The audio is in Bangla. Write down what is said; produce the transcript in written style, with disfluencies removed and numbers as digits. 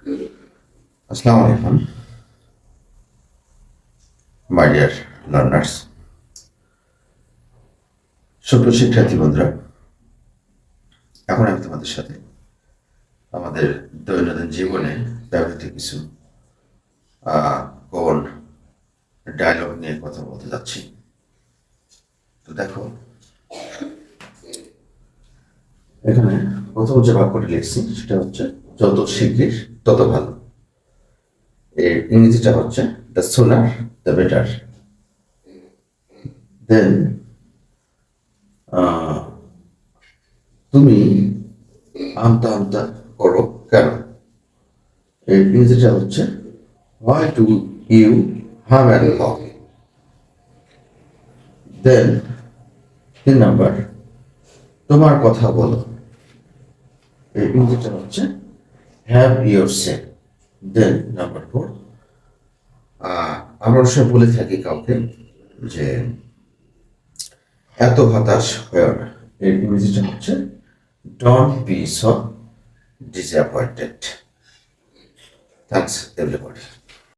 আসসালামু আলাইকুম, মাই ডিয়ার লার্নার্স। সুপ্রিয় শিক্ষার্থী বন্ধুরা, এখন আমি তোমাদের সাথে আমাদের দৈনন্দিন জীবনে ব্যবহৃত কিছু কোন ডায়লগ নিয়ে কথা বলতে যাচ্ছি। তো দেখো, এখানে প্রথম যে বাক্যটি লিখছি সেটা হচ্ছে যত শিগগির তত ভালো। এর ইংরেজিটা হচ্ছে the sooner the better. Then তুমি আমতা আমতা করো কেন? এর ইংরেজিটা হচ্ছে why do you hum and haw. Then 3 number, তোমার কথা বলো। এর ইংরেজিটা হচ্ছে have your say. Then number 4, আমরা অবশ্য বলে থাকি কাউকে যে এত হতাশ হয়েও না। এর ইংরেজিটা হচ্ছে don't be so disappointed. Thanks everybody.